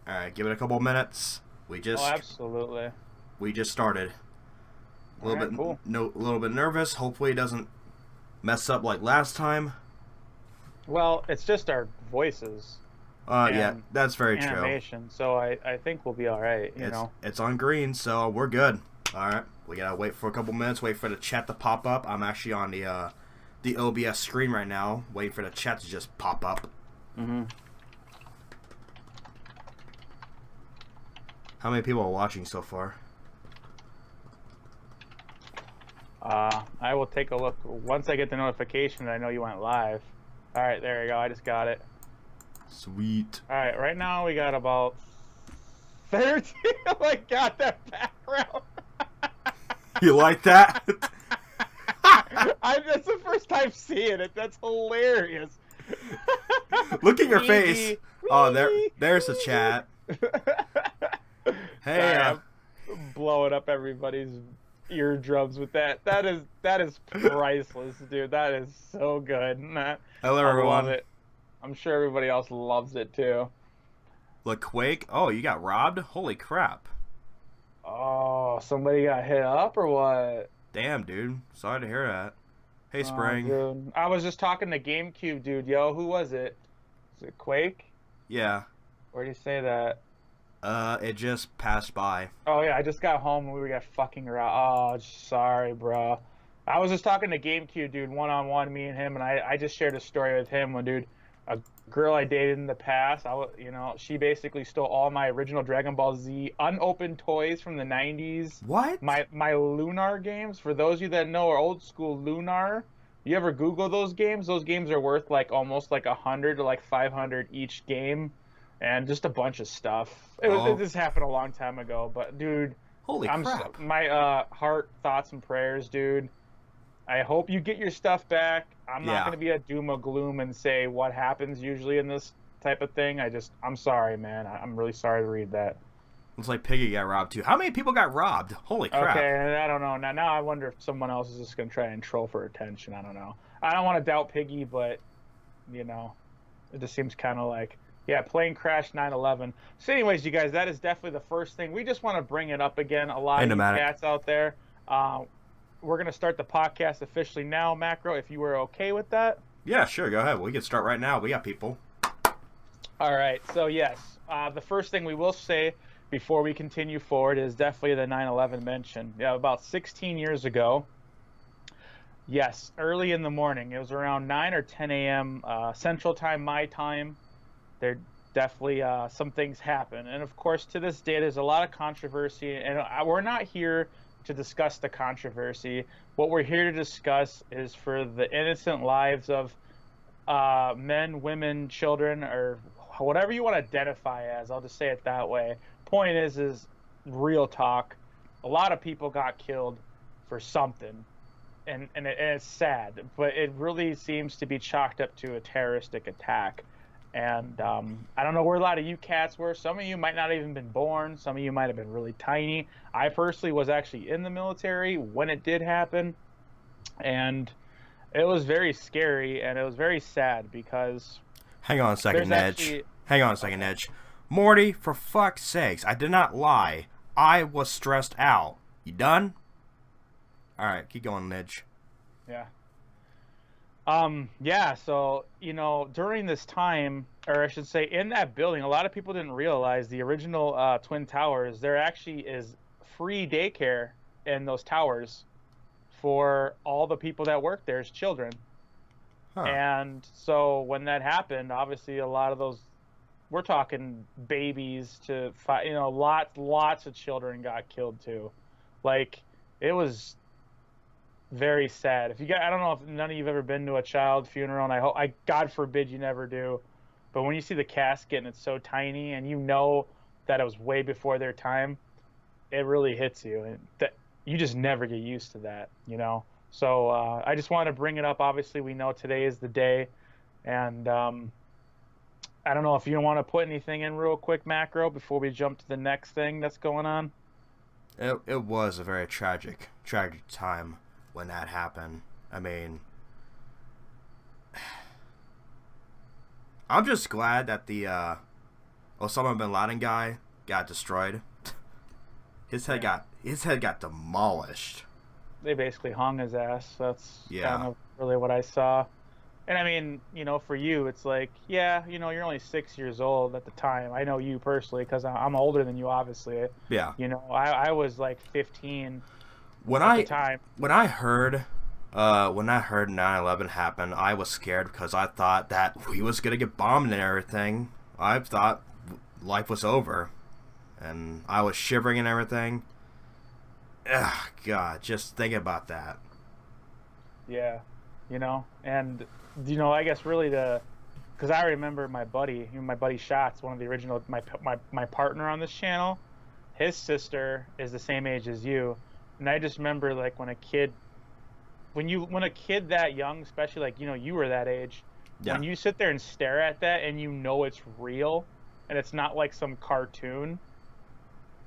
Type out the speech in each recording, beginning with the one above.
All right, give it a couple minutes. Oh, absolutely. We just started. A All little right, bit cool. no, a little bit nervous. Hopefully, it doesn't mess up like last time. Well, it's just our voices Yeah, and that's very true. animation, so I think we'll be all right, you know. It's on green, so we're good. All right, we gotta wait for a couple minutes. Wait for the chat to pop up. I'm actually on the OBS screen right now, waiting for the chat to just pop up. Mm-hmm. How many people are watching so far? I will take a look once I get the notification that I know you went live. All right, there you go. I just got it. Sweet. All right, right now we got about 13. Oh my god, that background. You like that? That's the first time seeing it. That's hilarious. Look at your face. Oh, there's the chat. Hey, Sorry, I'm blowing up everybody's eardrums with that. That is priceless, dude. That is so good. hello I everyone. love it. I'm sure everybody else loves it too. Look, Quake. Oh, you got robbed? Holy crap. Oh, somebody got hit up or what? Damn, dude. Sorry to hear that. Hey, Oh, Spring. dude. I was just talking to GameCube, dude. Yo, who was it? Was it Quake? Yeah. Where do you say that? It just passed by. Oh yeah, I just got home and we got fucking around. Oh, sorry, bro. I was just talking to GameCube, dude, one on one, me and him, and I just shared a story with him when, dude, a girl I dated in the past, she basically stole all my original Dragon Ball Z unopened toys from the 90s. What? My Lunar games, for those of you that know, are old school Lunar. You ever Google those games? Those games are worth like almost like 100 to like 500 each game, and just a bunch of stuff. This happened a long time ago, but dude, Holy crap. my heart, thoughts, and prayers, dude. I hope you get your stuff back. I'm not Yeah. going to be a doom or gloom and say what happens usually in this type of thing. I'm sorry, man. I'm really sorry to read that. Looks like Piggy got robbed too. How many people got robbed? Holy crap. Okay, and I don't know. Now I wonder if someone else is just going to try and troll for attention. I don't know. I don't want to doubt Piggy, but, you know, it just seems kind of like, yeah, plane crash 9/11. So anyways, you guys, that is definitely the first thing. We just want to bring it up again. A lot Hey, of you Nomadic. cats out there. We're going to start the podcast officially now, Macro, if you were okay with that. Yeah, sure. Go ahead. We can start right now. We got people. All right. So, yes, the first thing we will say before we continue forward is definitely the 9/11 mention. Yeah, about 16 years ago. Yes, early in the morning. It was around 9 or 10 a.m. Central Time, my time. There definitely some things happen. And, of course, to this day, there's a lot of controversy. And we're not here to discuss the controversy. What we're here to discuss is for the innocent lives of men, women, children, or whatever you want to identify as. I'll just say it that way. Point is real talk. A lot of people got killed for something, and it's sad, but it really seems to be chalked up to a terroristic attack. And I don't know where a lot of you cats were. Some of you might not have even been born. Some of you might have been really tiny. I personally was actually in the military when it did happen. And it was very scary and it was very sad because... Hang on a second, Nedge. Actually... Hang on a second, Nedge. Morty, for fuck's sakes, I did not lie. I was stressed out. You done? Alright, keep going, Nedge. Yeah. Yeah, so, during this time, or I should say in that building, a lot of people didn't realize the original Twin Towers, there actually is free daycare in those towers for all the people that work there as children. Huh. And so when that happened, obviously a lot of those, we're talking babies to, lots of children got killed too. Like, it was very sad. I don't know if none of you've ever been to a child funeral, and God forbid you never do. But when you see the casket and it's so tiny, and you know that it was way before their time, it really hits you, and that you just never get used to that, So I just wanted to bring it up. Obviously, we know today is the day, and I don't know if you want to put anything in real quick, Macro, before we jump to the next thing that's going on. It was a very tragic time when that happened. I mean, I'm just glad that the Osama bin Laden guy got destroyed. His head got demolished. They basically hung his ass. That's Yeah. kind of really what I saw. And I mean, for you, it's like, yeah, you're only 6 years old at the time. I know you personally because I'm older than you, obviously. Yeah. I was like 15 When at I the time. when I heard 9/11 happen, I was scared because I thought that we was gonna get bombed and everything. I thought life was over, and I was shivering and everything. Ugh, God, just think about that. Yeah, and I guess really because I remember my buddy, my buddy Shots, one of the original my partner on this channel. His sister is the same age as you, and I just remember like when a kid that young, especially like you were that age, Yeah. when you sit there and stare at that and it's real, and it's not like some cartoon.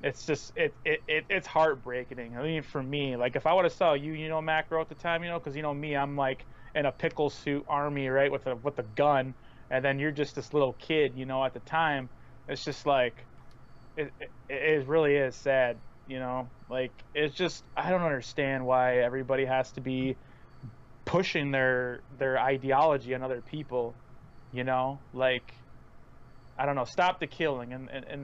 It's just it's heartbreaking. I mean, for me, like if I would have saw you, Macro at the time, because me, I'm like in a pickle suit army, right, with a gun, and then you're just this little kid, at the time. It's just like it really is sad, like it's just I don't understand why everybody has to be pushing their ideology on other people, like I don't know, stop the killing in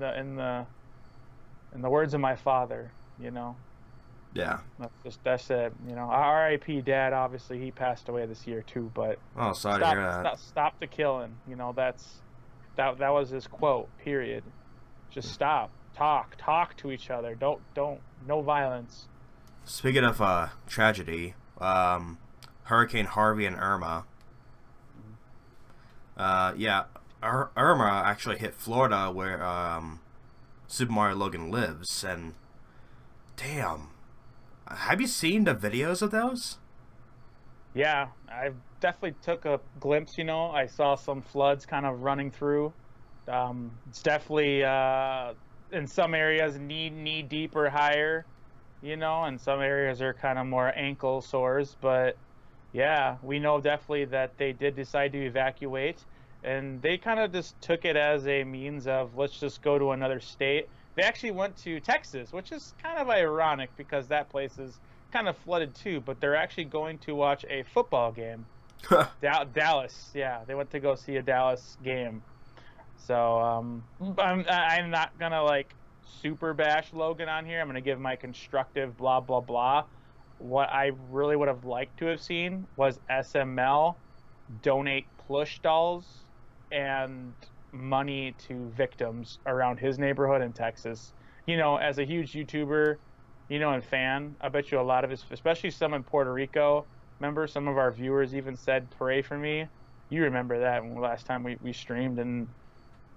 the words of my father, Yeah. That's it. R.I.P. Dad. Obviously, he passed away this year too. But Oh, sorry to hear that. Stop the killing. That was his quote. Period. Just stop. Talk to each other. Don't. No violence. Speaking of tragedy, Hurricane Harvey and Irma. Yeah, Irma actually hit Florida where Super Mario Logan lives, and damn, have you seen the videos of those? Yeah, I definitely took a glimpse. I saw some floods kind of running through. It's definitely in some areas knee deep or higher, and some areas are kind of more ankle sores. But yeah, we know definitely that they did decide to evacuate. And they kind of just took it as a means of let's just go to another state. They actually went to Texas, which is kind of ironic because that place is kind of flooded too. But they're actually going to watch a football game. Dallas, yeah, they went to go see a Dallas game. So I'm not gonna like super bash Logan on here. I'm gonna give my constructive blah blah blah. What I really would have liked to have seen was SML donate plush dolls and money to victims around his neighborhood in Texas. As a huge YouTuber, and fan, I bet you a lot of his, especially some in Puerto Rico, remember some of our viewers even said, pray for me. You remember that when last time we streamed, and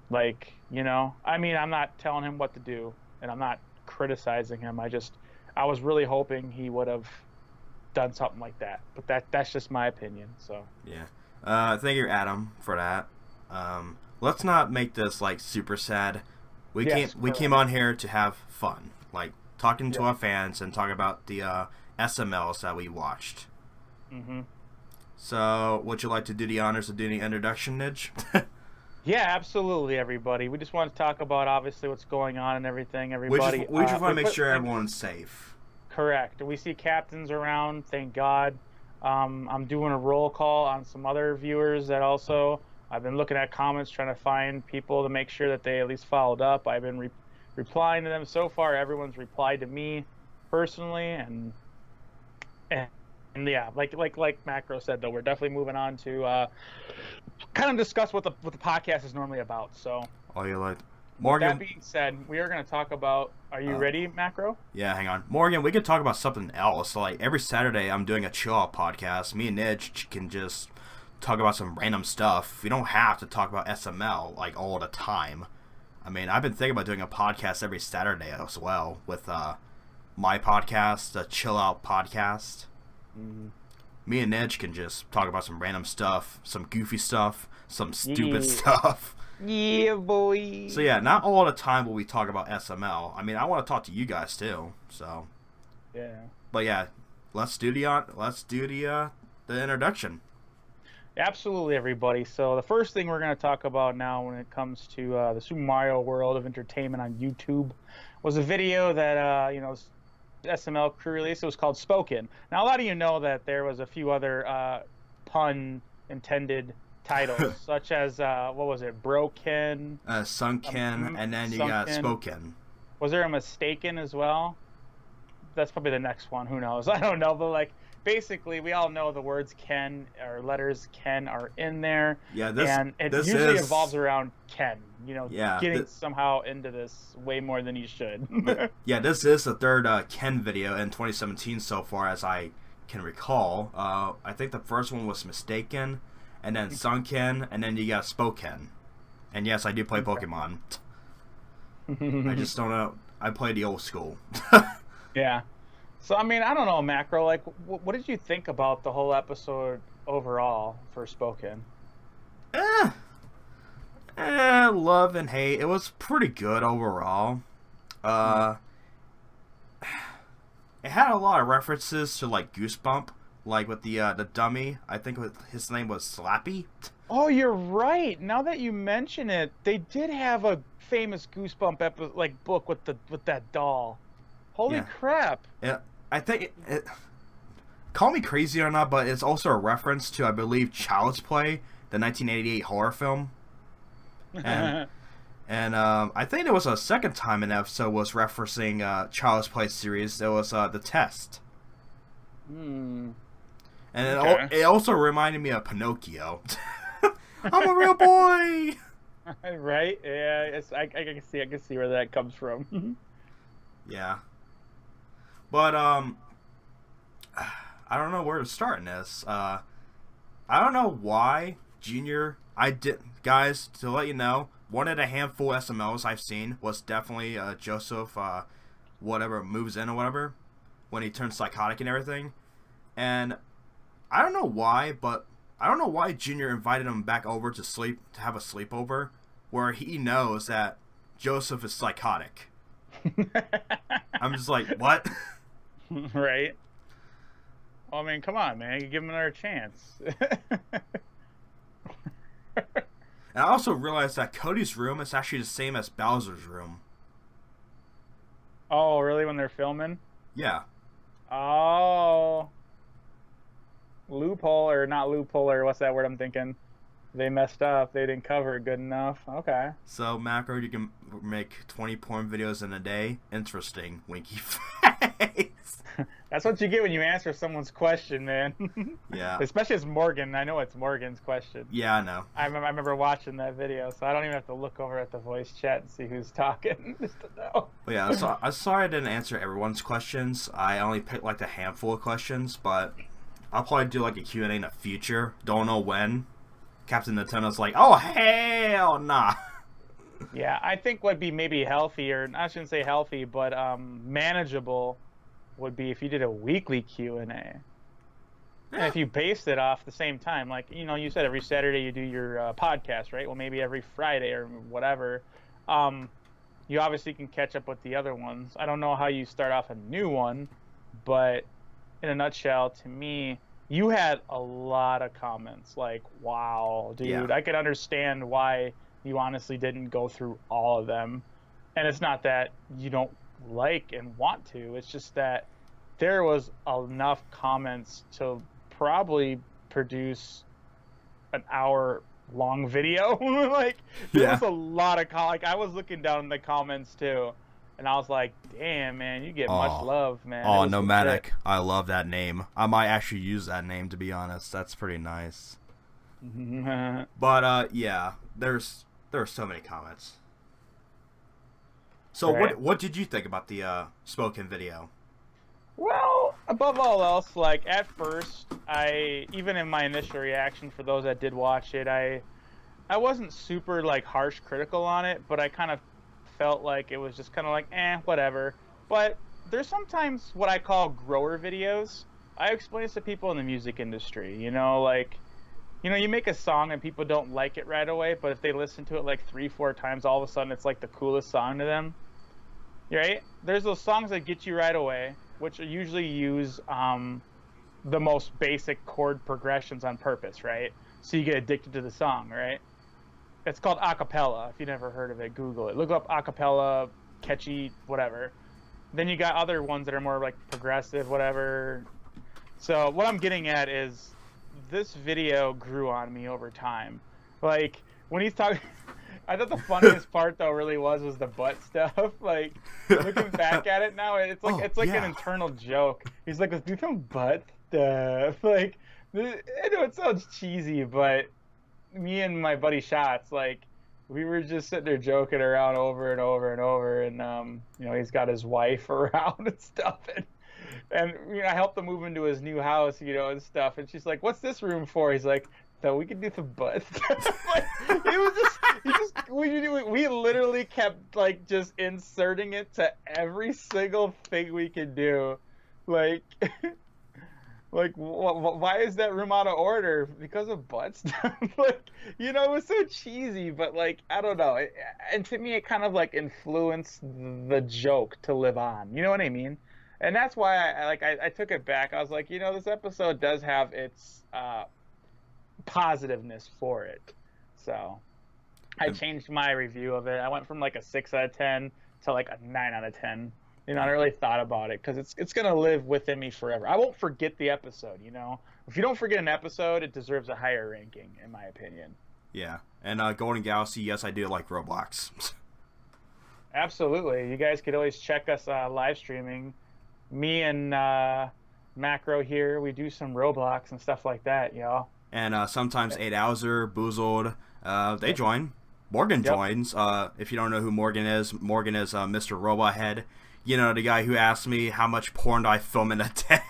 like, I mean, I'm not telling him what to do and I'm not criticizing him. I was really hoping he would have done something like that, but that's just my opinion. So yeah. Thank you, Adam, for that. Let's not make this like super sad. We came on here to have fun, like talking to our fans and talk about the SMLs that we watched. Mm-hmm. So, would you like to do the honors of doing the introduction, Nidge? Yeah, absolutely, everybody. We just want to talk about obviously what's going on and everything. Everybody, we just want to make sure everyone's safe. Correct. We see captains around. Thank God. I'm doing a roll call on some other viewers that also. I've been looking at comments, trying to find people to make sure that they at least followed up. I've been replying to them. So far, everyone's replied to me personally, and yeah, like Macro said, though, we're definitely moving on to kind of discuss what the podcast is normally about. So, Morgan. That being said, we are going to talk about. Are you ready, Macro? Yeah, hang on, Morgan. We could talk about something else. So, like every Saturday, I'm doing a chill-out podcast. Me and Nidge can just talk about some random stuff. We don't have to talk about SML like all the time. I mean, I've been thinking about doing a podcast every Saturday as well with my podcast, the Chill Out Podcast. Mm-hmm. Me and Nidge can just talk about some random stuff, some goofy stuff, some stupid stuff. Yeah, boy. So yeah, not all the time will we talk about SML. I mean, I want to talk to you guys too. So yeah. But yeah, let's do the introduction. Absolutely, everybody. So the first thing we're going to talk about now when it comes to the Super Mario World of Entertainment on YouTube was a video that, SML crew released. It was called Spoken. Now, a lot of you know that there was a few other pun intended titles, such as, what was it, Broken? Sunken, and then you got Sunken. Spoken. Was there a Mistaken as well? That's probably the next one. Who knows? I don't know, but like basically, we all know the words "Ken" or letters "Ken" are in there. Yeah, and it this usually is... evolves around Ken. Yeah, getting somehow into this way more than he should. Yeah, this is the third Ken video in 2017 so far, as I can recall. I think the first one was Mistaken, and then Sunken, and then you got Spoken. And yes, I do play Pokemon. I just don't know. I play the old school. Yeah. So, I mean, I don't know, Macro. Like, what did you think about the whole episode overall for Spoken? Love and hate. It was pretty good overall. It had a lot of references to, like, Goosebump. Like, with the dummy. I think his name was Slappy. Oh, you're right. Now that you mention it, they did have a famous Goosebump book with that doll. Holy crap! Yeah, I think call me crazy or not, but it's also a reference to, I believe, Child's Play, the 1988 horror film. And I think there was a second time an episode was referencing Child's Play series. There was The Test. And it also reminded me of Pinocchio. I'm a real boy. Right? Yeah, I can see where that comes from. Yeah. But I don't know where to start in this. I don't know why Junior. Guys, to let you know, one of the handful of SMLs I've seen was definitely Joseph. Whatever moves in or whatever, when he turns psychotic and everything. And I don't know why, but I don't know why Junior invited him back over to have a sleepover, where he knows that Joseph is psychotic. I'm just like, what? Right. Well, I mean, come on, man. You give him another chance. And I also realized that Cody's room is actually the same as Bowser's room. Oh, really? When they're filming? Yeah. Oh. Loophole, or not loophole, or what's that word I'm thinking? They messed up. They didn't cover it good enough. Okay. So, Macro, you can make 20 porn videos in a day. Interesting. Winky face. That's what you get when you answer someone's question, man. Yeah. Especially as Morgan. I know it's Morgan's question. Yeah, I know. I remember watching that video, so I don't even have to look over at the voice chat and see who's talking just to know. But yeah, so I'm sorry I didn't answer everyone's questions. I only picked like a handful of questions, but I'll probably do like a Q&A in the future. Don't know when. Captain Nintendo's like, oh, hell nah. Yeah, I think would be maybe healthy, or I shouldn't say healthy, but manageable would be if you did a weekly Q&A. Yeah. And if you based it off the same time, like, you said every Saturday you do your podcast, right? Well, maybe every Friday or whatever. You obviously can catch up with the other ones. I don't know how you start off a new one, but in a nutshell, to me, you had a lot of comments. Like, wow, dude, yeah. I could understand why you honestly didn't go through all of them. And it's not that you don't like and want to. It's just that there was enough comments to probably produce an hour-long video. Like, there was a lot of like, I was looking down in the comments, too. And I was like, damn, man, you get much love, man. Oh, Nomadic. I love that name. I might actually use that name, to be honest. That's pretty nice. But, yeah, there are so many comments. So right. What did you think about the Spoken video? Well, above all else, like, at first, even in my initial reaction for those that did watch it, I wasn't super, like, harsh critical on it, but I kind of felt like it was just kind of like, whatever. But there's sometimes what I call grower videos. I explain this to people in the music industry, you make a song and people don't like it right away, but if they listen to it like 3-4 times, all of a sudden it's like the coolest song to them, right? There's those songs that get you right away, which usually use the most basic chord progressions on purpose, right? so you get addicted to the song, right? It's called acapella. If you never heard of it, Google it. Look up acapella, catchy, whatever. Then you got other ones that are more like progressive, whatever. So what I'm getting at is this video grew on me over time. Like when he's talking, I thought the funniest part though really was the butt stuff. Like looking back at it now, it's like an internal joke. He's like, let's do some butt stuff. Like I know it sounds cheesy, but me and my buddy Shots, like we were just sitting there joking around over and over and over, and he's got his wife around and stuff, and I helped him move into his new house, and stuff, and she's like, "What's this room for?" He's like, "So we can do some butt stuff." Like, we literally kept like just inserting it to every single thing we could do, like. Like, why is that room out of order? Because of butt stuff. Like, it was so cheesy, but like, I don't know. And to me, it kind of like influenced the joke to live on. You know what I mean? And that's why I took it back. I was like, this episode does have its positiveness for it. So I changed my review of it. I went from like a 6 out of 10 to like a 9 out of 10. I really thought about it because it's going to live within me forever. I won't forget the episode, If you don't forget an episode, it deserves a higher ranking, in my opinion. Yeah. And Golden Galaxy, yes, I do like Roblox. Absolutely. You guys could always check us live streaming. Me and Macro here, we do some Roblox and stuff like that, y'all. And sometimes 8Owser, Boozled, they join. Morgan joins. If you don't know who Morgan is Mr. Robot Head. The guy who asked me how much porn do I film in a day.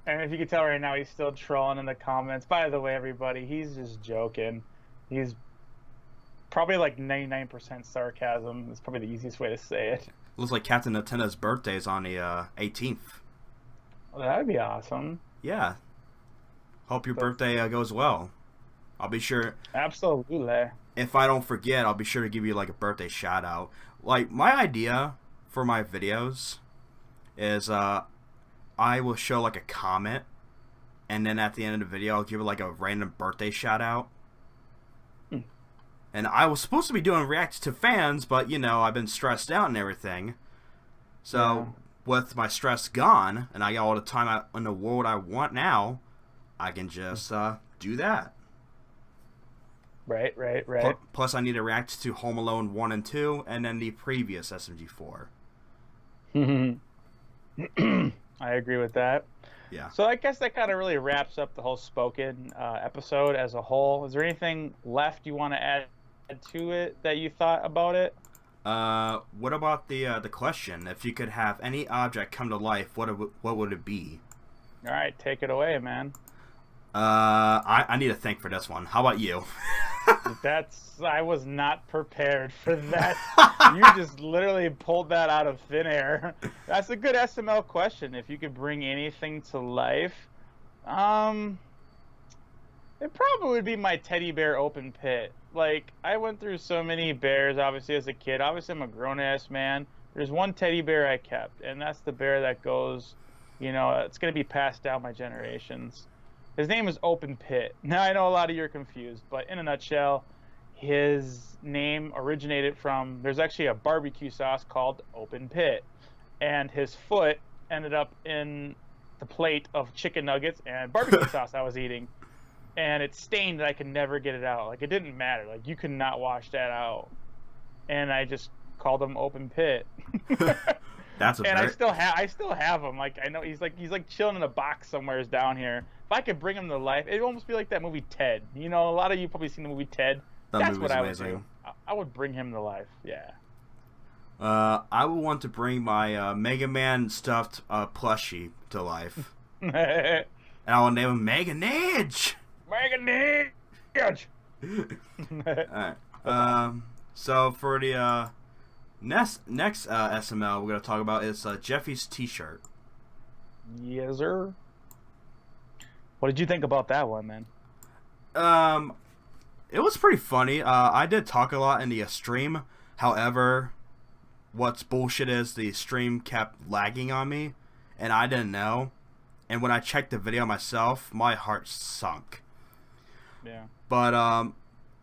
And if you can tell right now, he's still trolling in the comments. By the way, everybody, he's just joking. He's probably like 99% sarcasm. It's probably the easiest way to say it. Looks like Captain Natena's birthday's on the 18th. Well, that would be awesome. Yeah. Hope your birthday goes well. I'll be sure. Absolutely. If I don't forget, I'll be sure to give you like a birthday shout out. Like, my idea for my videos is I will show like a comment, and then at the end of the video I'll give it like a random birthday shout out. And I was supposed to be doing reacts to fans, but I've been stressed out and everything. So with my stress gone and I got all the time in the world I want now, I can just do that. Right. Plus, I need to react to Home Alone 1 and 2, and then the previous SMG4. I agree with that. Yeah. So I guess that kind of really wraps up the whole Spoken episode as a whole. Is there anything left you want to add to it that you thought about it? What about the question? If you could have any object come to life, what would it be? All right, take it away, man. I need to think for this one. How about you? I was not prepared for that. You just literally pulled that out of thin air. That's a good SML question. If you could bring anything to life, it probably would be my teddy bear open pit. Like, I went through so many bears, obviously, as a kid. Obviously, I'm a grown-ass man. There's one teddy bear I kept, and that's the bear that goes, it's going to be passed down my generations. His name is Open Pit. Now, I know a lot of you are confused, but in a nutshell, his name originated from, there's actually a barbecue sauce called Open Pit, and his foot ended up in the plate of chicken nuggets and barbecue sauce I was eating, and it stained that I could never get it out. Like, it didn't matter. Like, you could not wash that out. And I just called him Open Pit. I still have him. Like, I know he's like chilling in a box somewhere down here. If I could bring him to life, it'd almost be like that movie Ted. A lot of you probably seen the movie Ted. That's what I would do. I would bring him to life. Yeah. I would want to bring my Mega Man stuffed plushie to life, and I will name him Mega Nidge. Mega Nidge. All right. So for the next SML we're gonna talk about is Jeffy's T-shirt. Yes, sir. What did you think about that one, man? It was pretty funny. I did talk a lot in the stream. However, what's bullshit is the stream kept lagging on me, and I didn't know. and when I checked the video myself, my heart sunk. Yeah. But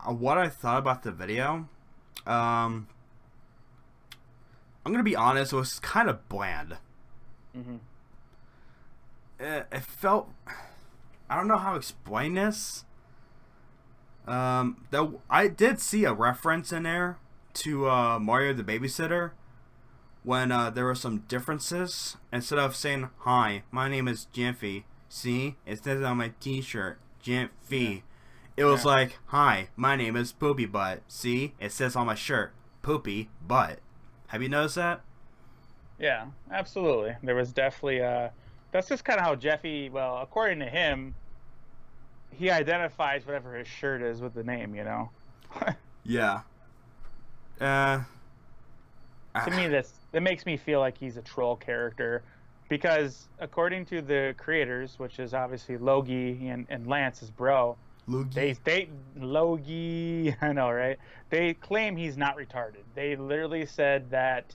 what I thought about the video, I'm gonna be honest, it was kind of bland. Mm-hmm. It felt, I don't know how to explain this. Though I did see a reference in there to Mario the Babysitter when there were some differences. Instead of saying, "Hi, my name is Jeffy," see, it says on my t-shirt, Jeffy. It was like, "Hi, my name is Poopy Butt," see, it says on my shirt, Poopy Butt. Have you noticed that? Yeah, absolutely. There was definitely that's just kind of how Jeffy, well, according to him, he identifies whatever his shirt is with the name, you know. Yeah. To me, that makes me feel like he's a troll character, because according to the creators, which is obviously Logie and Lance's bro, Logie, I know, right? They claim he's not retarded. They literally said that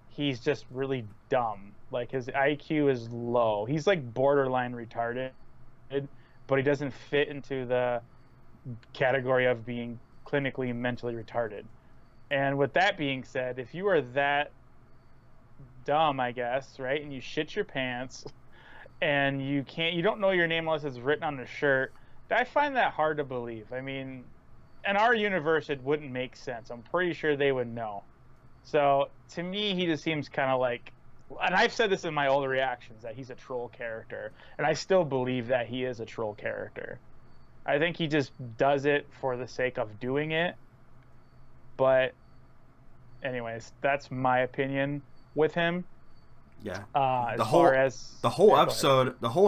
he's just really dumb. Like, his IQ is low. He's like borderline retarded, but he doesn't fit into the category of being clinically mentally retarded. And with that being said, if you are that dumb, I guess, right, and you shit your pants, and you don't know your name unless it's written on the shirt, I find that hard to believe. I mean, in our universe, it wouldn't make sense. I'm pretty sure they would know. So to me, he just seems kind of like, and I've said this in my older reactions, that he's a troll character, and I still believe that he is a troll character. I think he just does it for the sake of doing it. But anyways, that's my opinion with him. Yeah. The whole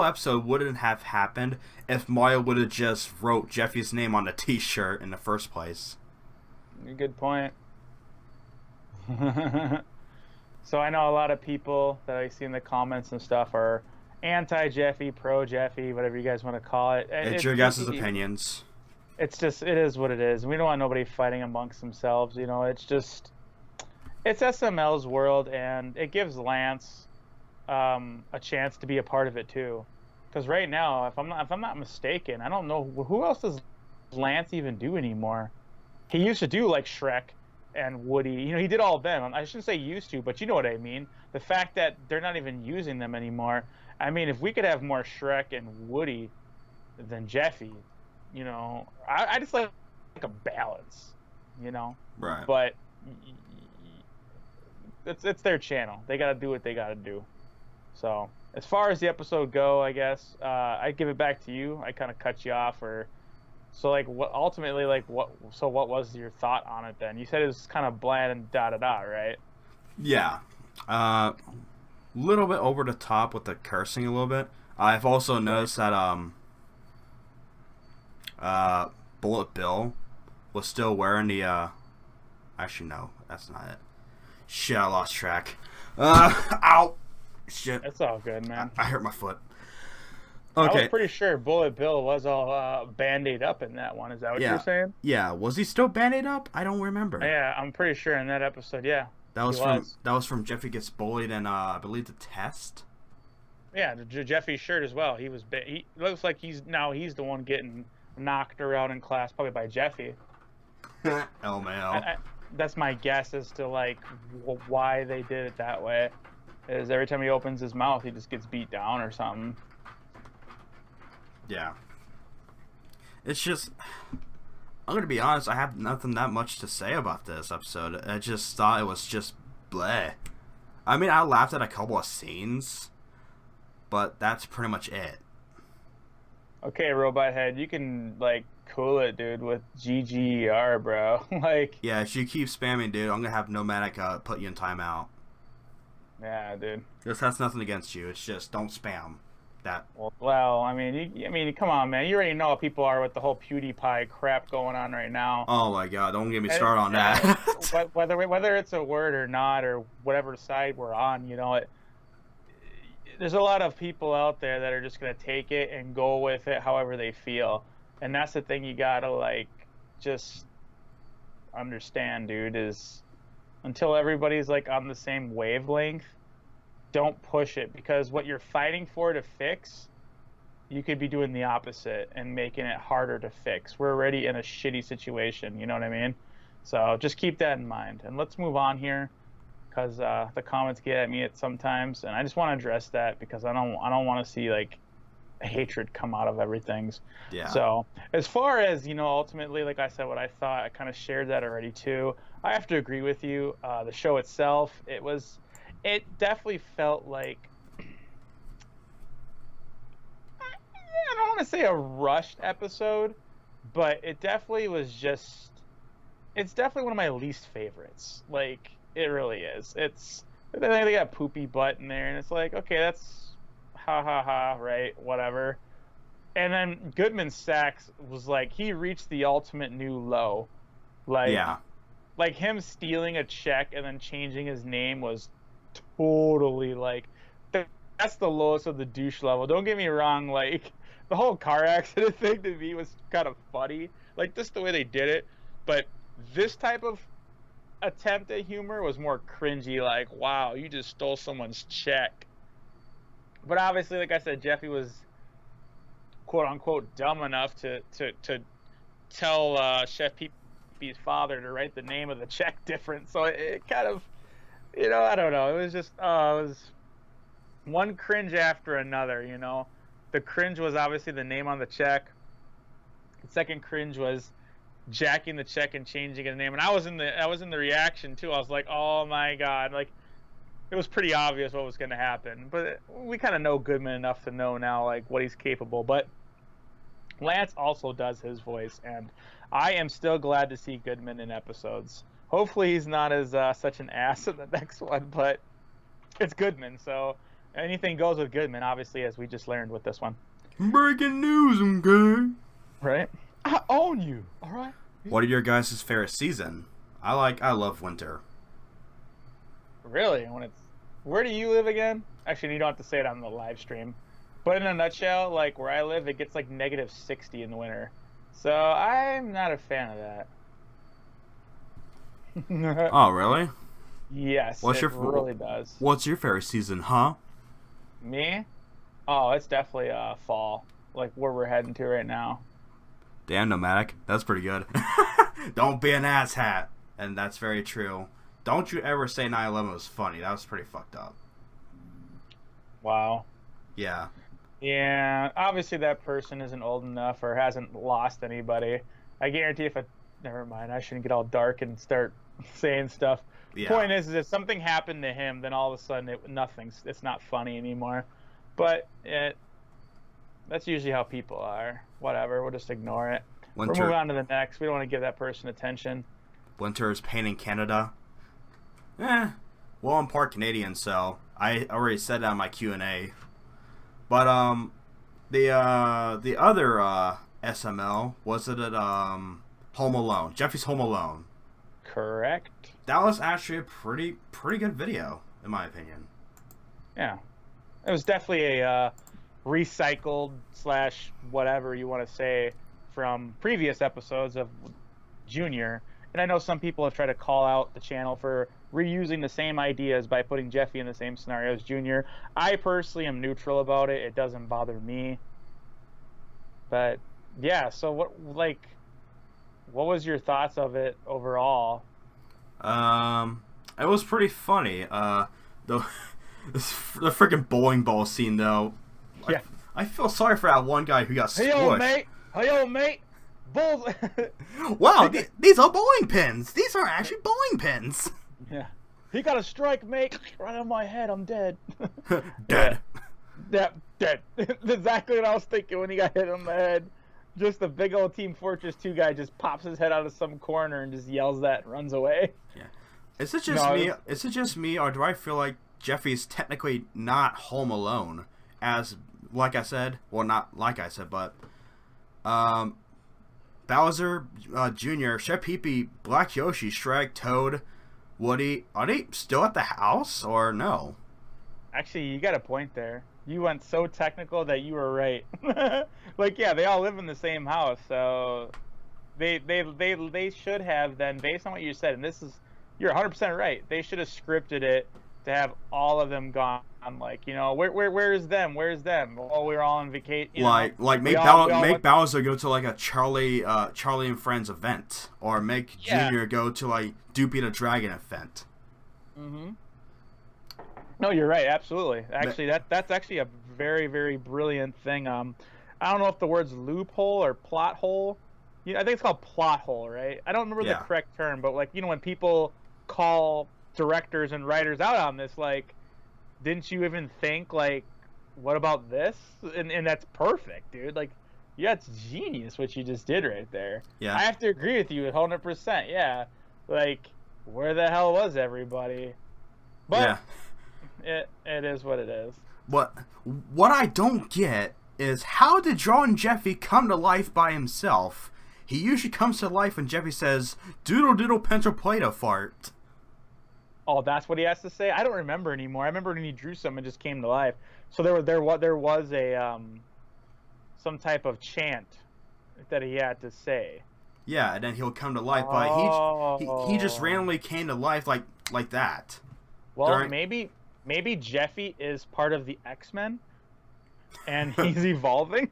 episode wouldn't have happened if Mario would have just wrote Jeffy's name on the T-shirt in the first place. Good point. So I know a lot of people that I see in the comments and stuff are anti-Jeffy, pro-Jeffy, whatever you guys want to call it. It's your guys' opinions. It's just, it is what it is. We don't want nobody fighting amongst themselves, you know. It's just, it's SML's world, and it gives Lance a chance to be a part of it too. Because right now, if I'm not mistaken, I don't know who else does Lance even do anymore. He used to do like Shrek and Woody. You know, he did all of them. I shouldn't say used to, but you know what I mean. The fact that they're not even using them anymore. I mean, if we could have more Shrek and Woody than Jeffy, you know, I just like a balance, you know. Right. But it's their channel. They got to do what they got to do. So as far as the episode go, I guess I give it back to you. I kind of cut you off, or so like what ultimately like what? So what was your thought on it then? You said it was kind of bland and da da da, right? Yeah, little bit over the top with the cursing a little bit. I've also noticed that Bullet Bill was still wearing the actually no, that's not it. Shit, I lost track. Ow! Shit. It's all good, man. I hurt my foot. Okay. I was pretty sure Bullet Bill was all band-aid up in that one. Is that what you're saying? Yeah. Was he still band-aid up? I don't remember. Yeah, I'm pretty sure in that episode, yeah. That was from Jeffy gets bullied and I believe the test. Yeah, Jeffy's shirt as well. He looks like he's the one getting knocked around in class, probably by Jeffy. LMAO. That's my guess as to like why they did it that way. Is every time he opens his mouth, he just gets beat down or something. Yeah. It's just, I'm gonna be honest, I have nothing that much to say about this episode. I just thought it was just bleh. I mean, I laughed at a couple of scenes, but that's pretty much it. Okay, Robot Head, you can like cool it, dude, with GGER, bro. Like. Yeah, if you keep spamming, dude, I'm gonna have Nomadic put you in timeout. Yeah, dude. This has nothing against you. It's just don't spam that. Well, I mean, come on, man. You already know how people are with the whole PewDiePie crap going on right now. Oh my God! Don't get me started on that. whether it's a word or not, or whatever side we're on, you know, there's a lot of people out there that are just gonna take it and go with it however they feel, and that's the thing you gotta like just understand, dude. Is until everybody's like on the same wavelength, don't push it, because what you're fighting for to fix, you could be doing the opposite and making it harder to fix. We're already in a shitty situation, you know what I mean? So just keep that in mind. And let's move on here, because the comments get at me at sometimes, and I just want to address that because I don't want to see like hatred come out of everything. Yeah. So as far as, you know, ultimately, like I said, what I thought, I kind of shared that already too. I have to agree with you. The show itself, it definitely felt like, I don't want to say a rushed episode, but it definitely was just, it's definitely one of my least favorites. Like, it really is. They got poopy butt in there, and it's like, okay, that's ha ha ha, right, whatever. And then Goodman Sachs was like, he reached the ultimate new low. Like, yeah. Like him stealing a check and then changing his name was totally like, that's the lowest of the douche level. Don't get me wrong, like the whole car accident thing to me was kind of funny, like just the way they did it. But this type of attempt at humor was more cringy, like, wow, you just stole someone's check. But obviously, like I said, Jeffy was quote unquote dumb enough to tell Chef Peepee's father to write the name of the check different. So it kind of, you know, I don't know. It was just, it was one cringe after another, you know. The cringe was obviously the name on the check. The second cringe was jacking the check and changing his name. And I was in the reaction too. I was like, oh my God. Like, it was pretty obvious what was going to happen. But we kind of know Goodman enough to know now, like, what he's capable. But Lance also does his voice, and I am still glad to see Goodman in episodes. Hopefully he's not as such an ass in the next one, but it's Goodman, so anything goes with Goodman, obviously, as we just learned with this one. Breaking news, okay? Right? I own you, all right? What are your guys' favorite season? I love winter. Really? Where do you live again? Actually, you don't have to say it on the live stream. But in a nutshell, like where I live, it gets like -60 in the winter. So I'm not a fan of that. Oh, really? Yes, really does. What's your favorite season, huh? Me? Oh, it's definitely fall, like where we're heading to right now. Damn, Nomadic. That's pretty good. Don't be an asshat. And that's very true. Don't you ever say 9/11 was funny. That was pretty fucked up. Wow. Yeah. Yeah, obviously that person isn't old enough or hasn't lost anybody. I guarantee never mind, I shouldn't get all dark and start saying stuff. Yeah. Point is if something happened to him, then all of a sudden it's not funny anymore. But that's usually how people are. Whatever, we'll just ignore it. We'll move on to the next. We don't want to give that person attention. Winter is pain in Canada. Well, I'm part Canadian, so I already said that in my Q&A. But the other SML was it at Home Alone, Jeffy's Home Alone. Correct. That was actually a pretty good video, in my opinion. Yeah, it was definitely a recycled / whatever you want to say from previous episodes of Junior. And I know some people have tried to call out the channel for reusing the same ideas by putting Jeffy in the same scenario as Junior. I personally am neutral about it. It doesn't bother me. But yeah, so what was your thoughts of it overall? It was pretty funny. The freaking bowling ball scene though. Yeah. I feel sorry for that one guy who got squished. Hey yo mate. Bulls. Wow, these are bowling pins. These are actually bowling pins. Yeah. He got a strike, mate. Right on my head. I'm dead. Dead. Yeah, dead. That's exactly what I was thinking when he got hit on the head. Just the big old Team Fortress 2 guy just pops his head out of some corner and just yells that and runs away. Yeah. Is it just me? Is it just me, or do I feel like Jeffy's technically not home alone? As like I said, well, not like I said, but Bowser Jr., Chef Peepee, Black Yoshi, Shrek, Toad, Woody, are they still at the house or no? Actually, you got a point there. You went so technical that you were right. Like, yeah, they all live in the same house, so they should have then, based on what you said, and you're 100% right. They should have scripted it to have all of them gone. Like, you know, where's them? Where's them? Oh, we're all on vacation. Like make Bowser go to like a Charlie and Friends event, or make Junior go to like Doopy the Dragon event. Mm-hmm. No, you're right. Absolutely. Actually, that's actually a very, very brilliant thing. I don't know if the word's loophole or plot hole. I think it's called plot hole, right? I don't remember the correct term, but like, when people call directors and writers out on this, like, didn't you even think, like, what about this? And that's perfect, dude. Like, yeah, it's genius what you just did right there. Yeah. I have to agree with you 100%. Yeah. Like, where the hell was everybody? But it is what it is. What I don't get is, how did Drawing Jeffy come to life by himself? He usually comes to life when Jeffy says, "Doodle doodle pencil plate a fart." Oh, that's what he has to say? I don't remember anymore. I remember when he drew something and just came to life. So there was a some type of chant that he had to say. Yeah, and then he'll come to life, but he just randomly came to life like that. Well, maybe Jeffy is part of the X-Men, and he's evolving.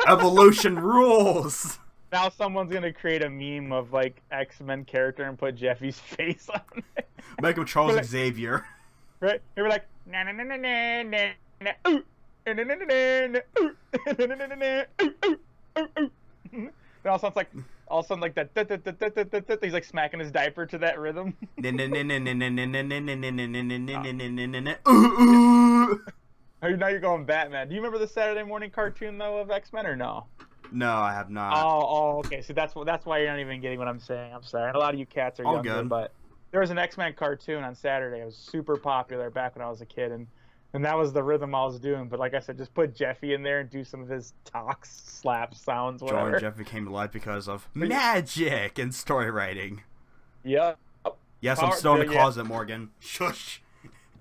Evolution rules. Now someone's gonna create a meme of like X-Men character and put Jeffy's face on it. Make him Charles Xavier. Right? They were like na na na na na na na ooh na na na na na ooh na na na na ooh ooh ooh ooh. And all of a sudden like that he's like smacking his diaper to that rhythm. Now you're going Batman. Do you remember the Saturday morning cartoon though of X-Men or no? No, I have not. Oh, okay. So that's why you're not even getting what I'm saying. I'm sorry. A lot of you cats are all younger, good. But there was an X-Men cartoon on Saturday. It was super popular back when I was a kid, and that was the rhythm I was doing. But like I said, just put Jeffy in there and do some of his talks, slaps, sounds, whatever. Drawing Jeffy came to life because of magic and story writing. Yep. Yes, I'm still in the closet, Morgan. Shush.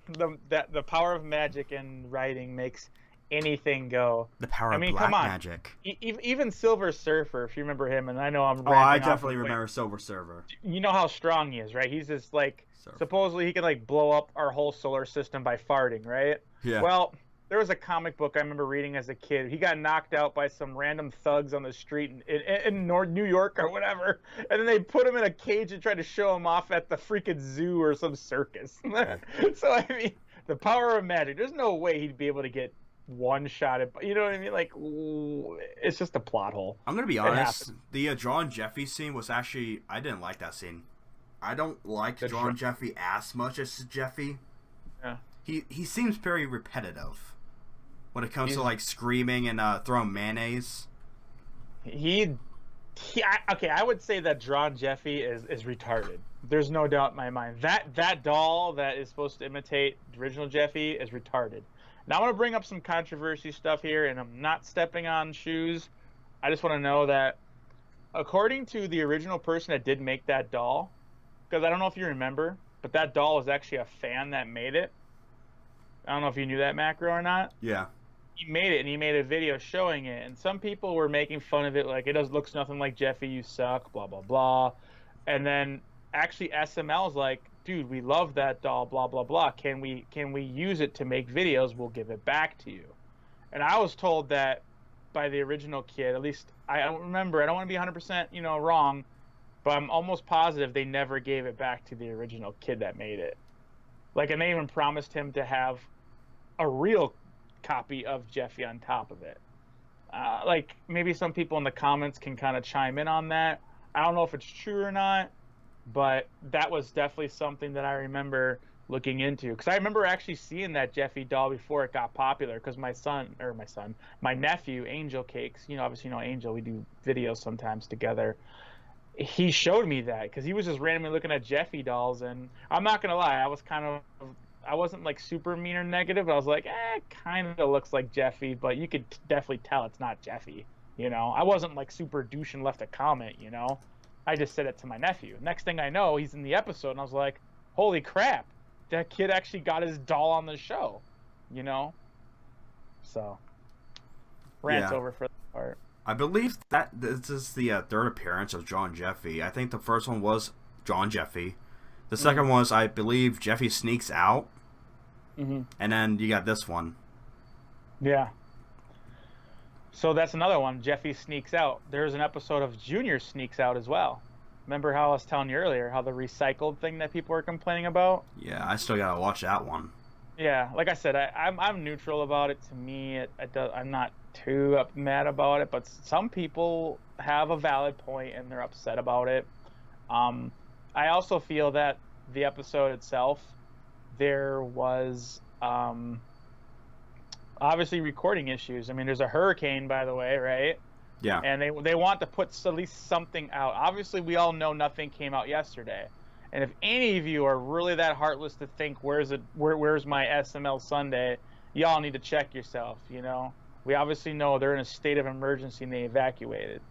The power of magic and writing makes anything go. The power of black magic. Even Silver Surfer, if you remember him, and I know I'm. Oh, I definitely remember Silver Surfer. You know how strong he is, right? He's just like supposedly he can like blow up our whole solar system by farting, right? Yeah. Well, there was a comic book I remember reading as a kid. He got knocked out by some random thugs on the street in New York or whatever, and then they put him in a cage and tried to show him off at the freaking zoo or some circus. So I mean, the power of magic. There's no way he'd be able to get one shot at, you know what I mean? Like, it's just a plot hole. I'm gonna be honest. The Drawing Jeffy scene was actually, I didn't like that scene. I don't like Drawing Jeffy as much as Jeffy. Yeah. He seems very repetitive when it comes to like screaming and throwing mayonnaise. I would say that Drawing Jeffy is retarded. There's no doubt in my mind. That doll that is supposed to imitate the original Jeffy is retarded. Now I want to bring up some controversy stuff here, and I'm not stepping on shoes. I just want to know that according to the original person that did make that doll, because I don't know if you remember, but that doll was actually a fan that made it. I don't know if you knew that, Macro, or not. Yeah. He made it, and he made a video showing it, and some people were making fun of it, like, it looks nothing like Jeffy, you suck, blah, blah, blah. And then actually SML's like, dude, we love that doll, blah, blah, blah. Can we use it to make videos? We'll give it back to you. And I was told that by the original kid, at least I don't remember. I don't want to be 100%, wrong, but I'm almost positive they never gave it back to the original kid that made it. Like, and they even promised him to have a real copy of Jeffy on top of it. Like, maybe some people in the comments can kind of chime in on that. I don't know if it's true or not, but that was definitely something that I remember looking into. Because I remember actually seeing that Jeffy doll before it got popular. Because my nephew, Angel Cakes, obviously Angel, we do videos sometimes together. He showed me that because he was just randomly looking at Jeffy dolls. And I'm not going to lie, I wasn't like super mean or negative, but I was like, kind of looks like Jeffy, but you could definitely tell it's not Jeffy. I wasn't like super douche and left a comment, I just said it to my nephew. Next thing I know, he's in the episode, and I was like, holy crap, that kid actually got his doll on the show, So, rant's over for that part. I believe that this is the third appearance of Drawing Jeffy. I think the first one was Drawing Jeffy. The second was, I believe, Jeffy sneaks out. Mm-hmm. And then you got this one. Yeah. So that's another one. Jeffy sneaks out. There's an episode of Junior sneaks out as well. Remember how I was telling you earlier, how the recycled thing that people were complaining about? Yeah, I still gotta watch that one. Yeah, like I said, I'm neutral about it. To me, I'm not too mad about it, but some people have a valid point and they're upset about it. I also feel that the episode itself, there was obviously recording issues. I mean, there's a hurricane, by the way, right? Yeah. And they want to put at least something out. Obviously, we all know nothing came out yesterday. And if any of you are really that heartless to think, where's my SML Sunday, y'all need to check yourself, you know? We obviously know they're in a state of emergency and they evacuated.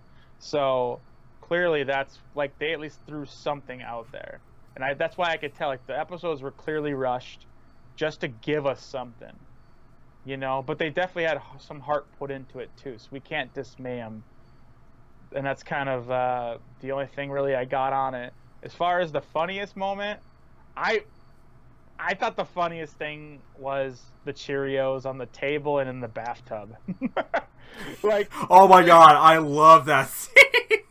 So clearly that's like they at least threw something out there. And that's why I could tell, like, the episodes were clearly rushed just to give us something, you know? But they definitely had some heart put into it too, so we can't dismay them. And that's kind of the only thing really I got on it. As far as the funniest moment, I thought the funniest thing was the Cheerios on the table and in the bathtub. Like, oh my god, I love that scene.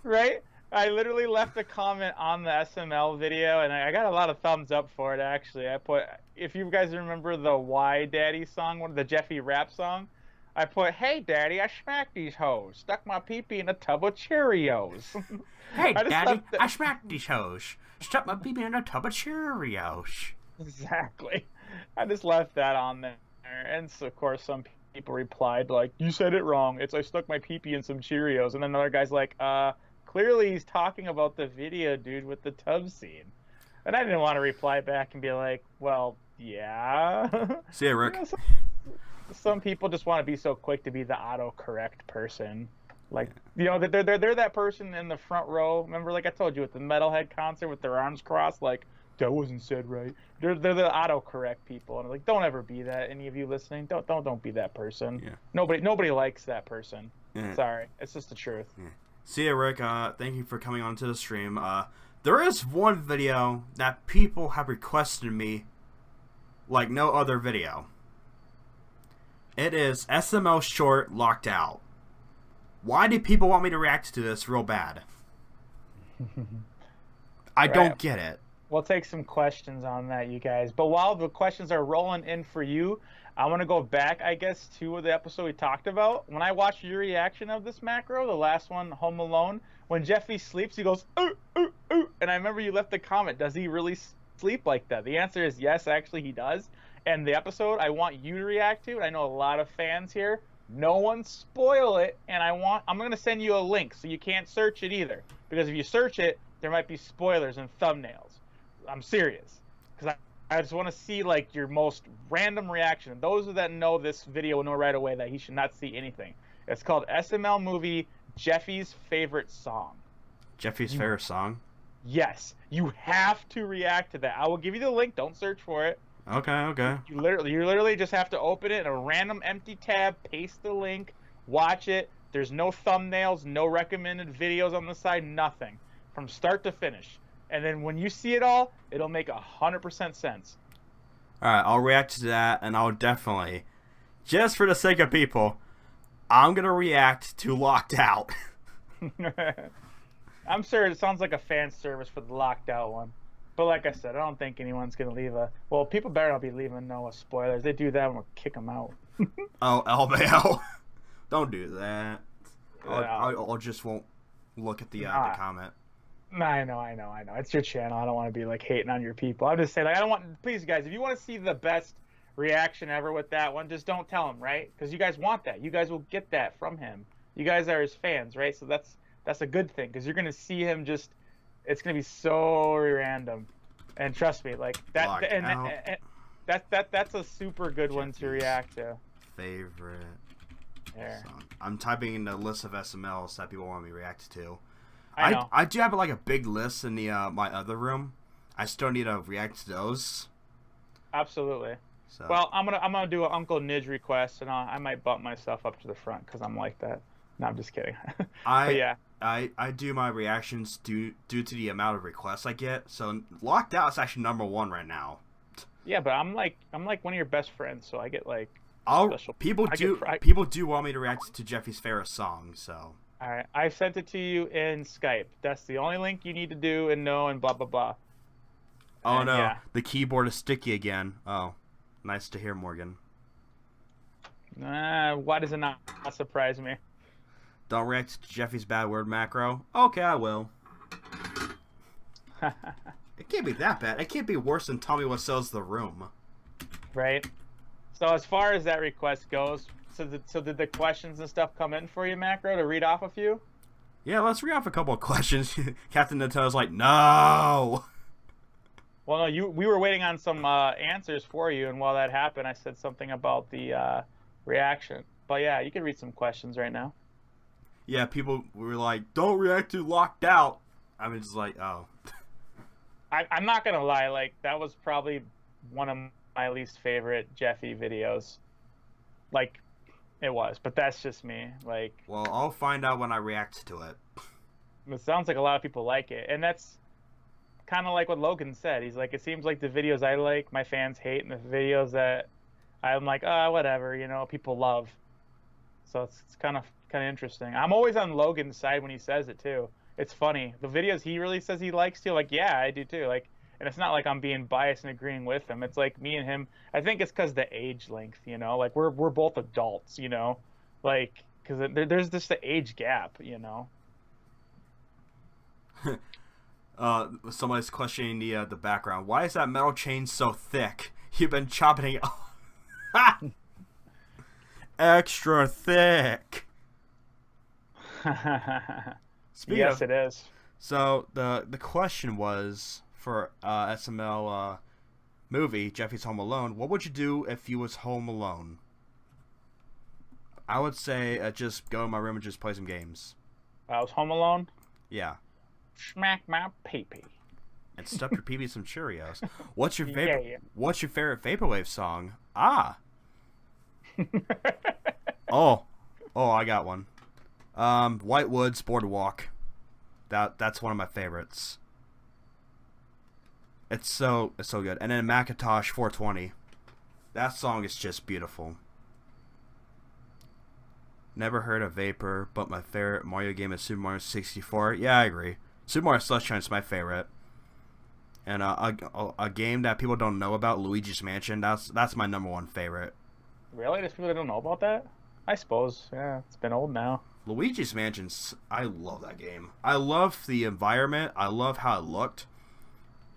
Right? I literally left a comment on the SML video, and I got a lot of thumbs up for it, actually. I put, if you guys remember the Why Daddy song, the Jeffy rap song, I put, hey, Daddy, I smacked these hoes. Stuck my pee-pee in a tub of Cheerios. Hey, Daddy, I smacked these hoes. Stuck my pee-pee in a tub of Cheerios. Exactly. I just left that on there. And so, of course, some people replied, like, you said it wrong. It's I stuck my pee-pee in some Cheerios. And then another guy's like, clearly he's talking about the video, dude, with the tub scene. And I didn't want to reply back and be like, well, yeah. See ya, Rick. You know, some people just want to be so quick to be the autocorrect person. Like, you know, they're that person in the front row. Remember, like I told you, at the Metalhead concert with their arms crossed, like, that wasn't said right. They're the autocorrect people, and I'm like, don't ever be that. Any of you listening, don't be that person. Yeah. Nobody likes that person. Yeah. Sorry, it's just the truth. Yeah. See ya, Rick. Thank you for coming on to the stream. There is one video that people have requested me, like no other video. It is SML short locked out. Why do people want me to react to this real bad? I don't get it. We'll take some questions on that, you guys. But while the questions are rolling in for you, I want to go back, I guess, to the episode we talked about. When I watched your reaction of this macro, the last one, Home Alone, when Jeffy sleeps, he goes, ooh, ooh, ooh. And I remember you left a comment, does he really sleep like that? The answer is yes, actually he does. And the episode I want you to react to, and I know a lot of fans here, no one spoil it, and I'm going to send you a link so you can't search it either. Because if you search it, there might be spoilers and thumbnails. I'm serious. Because I just want to see, like, your most random reaction. And those that know this video will know right away that he should not see anything. It's called SML Movie Jeffy's Favorite Song. Jeffy's favorite song? Yes. You have to react to that. I will give you the link. Don't search for it. Okay. You literally just have to open it in a random empty tab, paste the link, watch it. There's no thumbnails, no recommended videos on the side, nothing. From start to finish. And then when you see it all, it'll make 100% sense. Alright, I'll react to that, and I'll definitely, just for the sake of people, I'm gonna react to Locked Out. I'm sure it sounds like a fan service for the Locked Out one. But like I said, I don't think anyone's going to leave a... Well, people better not be leaving no spoilers. They do that, and we'll kick them out. Oh, LMAO. Don't do that. I just won't look at the comment. I know. It's your channel. I don't want to be, like, hating on your people. I'm just saying, like, I don't want... Please, guys, if you want to see the best reaction ever with that one, just don't tell him, right? Because you guys want that. You guys will get that from him. You guys are his fans, right? So that's a good thing, because you're going to see him just... It's gonna be so random, and trust me, like that, that's a super good one to react to. Favorite there. song. I'm typing in the list of SMLs that people want me to react to. I know. I do have like a big list in the my other room. I still need to react to those. Absolutely. So. Well, I'm gonna do an Uncle Nidge request, and I might bump myself up to the front because I'm like that. No, I'm just kidding. I yeah. I do my reactions due to the amount of requests I get. So Locked Out is actually number one right now. Yeah, but I'm like one of your best friends, so I get like People I do get, people do want me to react to Jeffy's favorite song. So all right, I sent it to you in Skype. That's the only link you need to do and know and blah blah blah. oh And no, yeah. the keyboard is sticky again. Oh, nice to hear, Morgan. Why does it not surprise me? Don't react to Jeffy's bad word macro. Okay, I will. It can't be that bad. It can't be worse than Tommy Wiseau's The Room. Right. So as far as that request goes, so did the questions and stuff come in for you, Macro, to read off a few? Yeah, let's read off a couple of questions. Captain Nintendo's like, no. Well, no, we were waiting on some answers for you, and while that happened, I said something about the reaction. But yeah, you can read some questions right now. Yeah, people were like, don't react to Locked Out. I'm just like, oh. I'm not gonna lie, like that was probably one of my least favorite Jeffy videos. Like, it was, but that's just me. Like, Well, I'll find out when I react to it. it sounds like a lot of people like it, and that's kind of like what Logan said. He's like, it seems like the videos I like, my fans hate, and the videos that I'm like, whatever, people love. So it's kind of interesting. I'm always on Logan's side when he says it too. It's funny. The videos he really says he likes too, like, yeah, I do too. Like, and it's not like I'm being biased and agreeing with him. It's like me and him. I think it's because the age length, like we're both adults, like because there's just the age gap, Somebody's questioning the background. Why is that metal chain so thick? You've been chopping it extra thick. Yes, it is. So the question was for SML movie Jeffy's Home Alone. What would you do if you was home alone? I would say just go in my room and just play some games. I was home alone. Yeah. Smack my pee-pee. And stuff your pee-pee some Cheerios. What's your favorite? Yeah. What's your favorite vaporwave song? Oh, I got one. White Woods Boardwalk. That's one of my favorites. It's so good. And then Macintosh 420. That song is just beautiful. Never heard of Vapor, but my favorite Mario game is Super Mario 64. Yeah, I agree. Super Mario Sunshine is my favorite. And a game that people don't know about, Luigi's Mansion. That's my number one favorite. Really? There's people that don't know about that? I suppose. Yeah, it's been old now. Luigi's Mansion, I love that game. I love the environment. I love how it looked.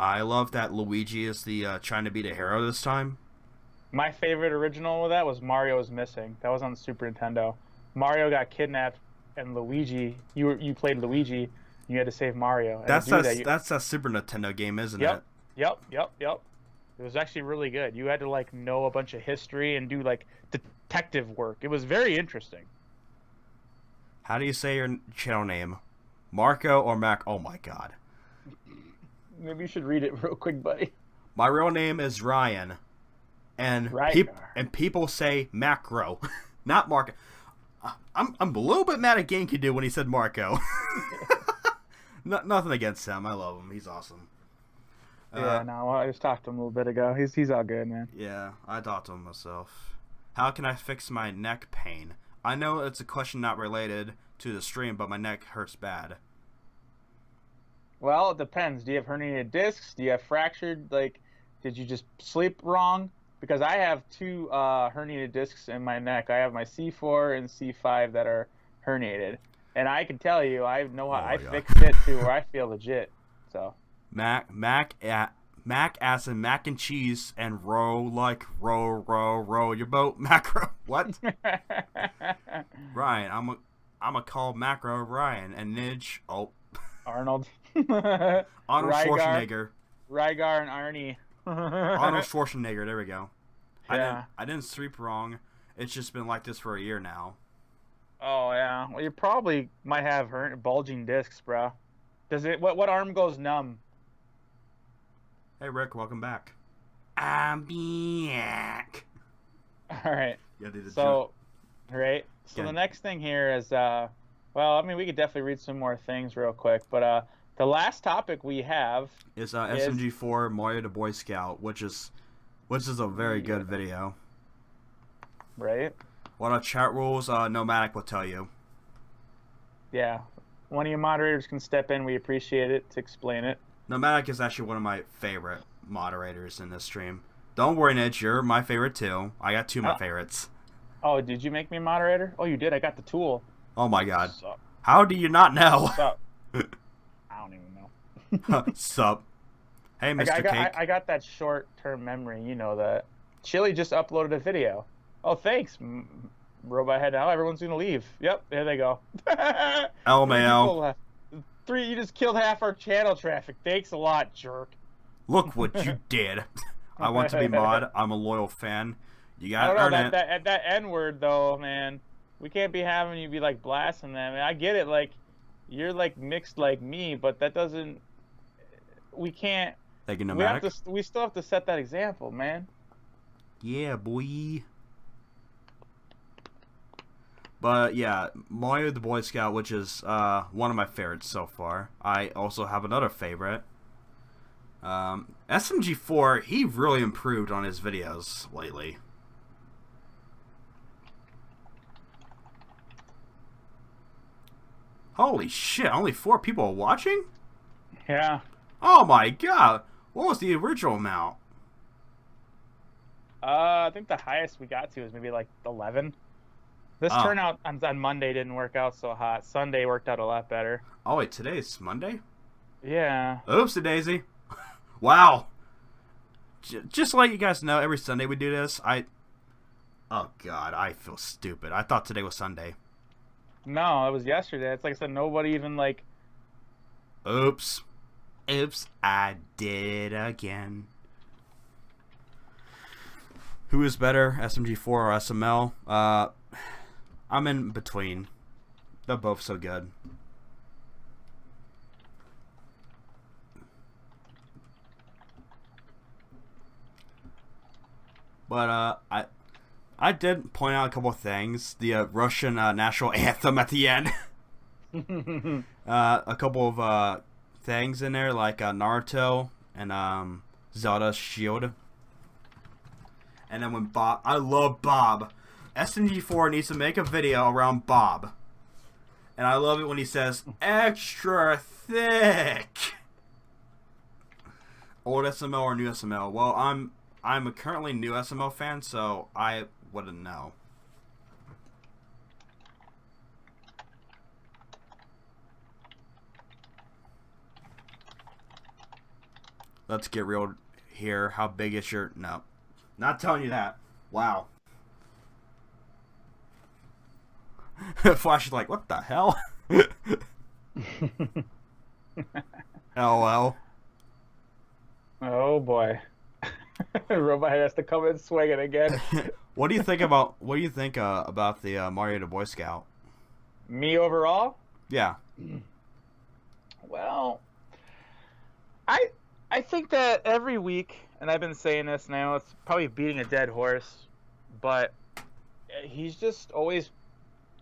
I love that Luigi is the trying to be the hero this time. My favorite original with that was Mario is Missing. That was on the Super Nintendo. Mario got kidnapped, and Luigi, you played Luigi, and you had to save Mario. And That's that Super Nintendo game, isn't it? Yep. It was actually really good. You had to like know a bunch of history and do like detective work. It was very interesting. How do you say your channel name? Marco or Mac? Oh my god. Maybe you should read it real quick, buddy. My real name is Ryan. And people say Macro, not Marco. I'm a little bit mad at GameCube when he said Marco. Nothing against him. I love him. He's awesome. Yeah, no, I just talked to him a little bit ago. He's all good, man. Yeah, I talked to him myself. How can I fix my neck pain? I know it's a question not related to the stream, but my neck hurts bad. Well, it depends. Do you have herniated discs? Do you have fractured? Like, did you just sleep wrong? Because I have two herniated discs in my neck. I have my C4 and C5 that are herniated. And I can tell you, I know how I fixed it to where I feel legit. So Mac as in mac and cheese and row your boat. Macro. What? Ryan, I'm a call Macro Ryan and Nidge. Oh, Arnold. Arnold Schwarzenegger. Rygar and Arnie. Arnold Schwarzenegger. There we go. Yeah. I didn't sleep wrong. It's just been like this for a year now. Oh yeah. Well, you probably might have bulging discs, bro. Does it? What arm goes numb? Hey Rick, welcome back. I'm back. All right. Yeah, dude. So, right. So the next thing here is Well, I mean, we could definitely read some more things real quick, but the last topic we have Is is SMG4 Mario the Boy Scout, which is a very yeah, good video. right? What are chat rules? Nomadic will tell you. Yeah. One of you moderators can step in. We appreciate it to explain it. Nomadic is actually one of my favorite moderators in this stream. Don't worry, Nitch, you're my favorite too. I got two of my favorites. Oh, did you make me moderator? Oh, you did. I got the tool. Oh my god. Sup? How do you not know? Sup? I don't even know. Sup? Hey, Mr. Cake. I got that short-term memory. You know that. Chili just uploaded a video. Oh, thanks, Robot Head. Now everyone's gonna leave. Yep, there they go. LMAO. Three. You just killed half our channel traffic. Thanks a lot, jerk. Look what you did. I want to be mod. I'm a loyal fan. You gotta earn it. That N-word though, man. We can't be having you be like blasting them. I get it, like you're like mixed like me, but that doesn't. We can't. Thank you, Nomadic. We still have to set that example, man. Yeah, boy. But yeah, Mario the Boy Scout, which is one of my favorites so far. I also have another favorite. SMG4, he really improved on his videos lately. Holy shit, only 4 people are watching? Yeah. Oh my god. What was the original amount? I think the highest we got to was maybe like 11. This turnout on Monday didn't work out so hot. Sunday worked out a lot better. Oh wait, today's Monday? Yeah. Oopsie daisy. Wow. Just to let you guys know, every Sunday we do this. Oh god, I feel stupid. I thought today was Sunday. No, it was yesterday. It's like I said, nobody even like. Oops. Oops, I did it again. Who is better, SMG4 or SML? I'm in between. They're both so good. But I did point out a couple of things. The Russian national anthem at the end. A couple of things in there like Naruto and Zelda Shield. And then when Bob, I love Bob. SMG4 needs to make a video around Bob. And I love it when he says, extra thick. Old SML or new SML? Well, I'm a currently new SML fan, so I wouldn't know. Let's get real here. How big is your... No. Not telling you that. Wow. Flash is like, what the hell? LOL. Oh boy. Robot has to come in swinging again. What do you think about the Mario the Boy Scout? Me overall? Yeah. Well, I think that every week, and I've been saying this now, it's probably beating a dead horse, but he's just always,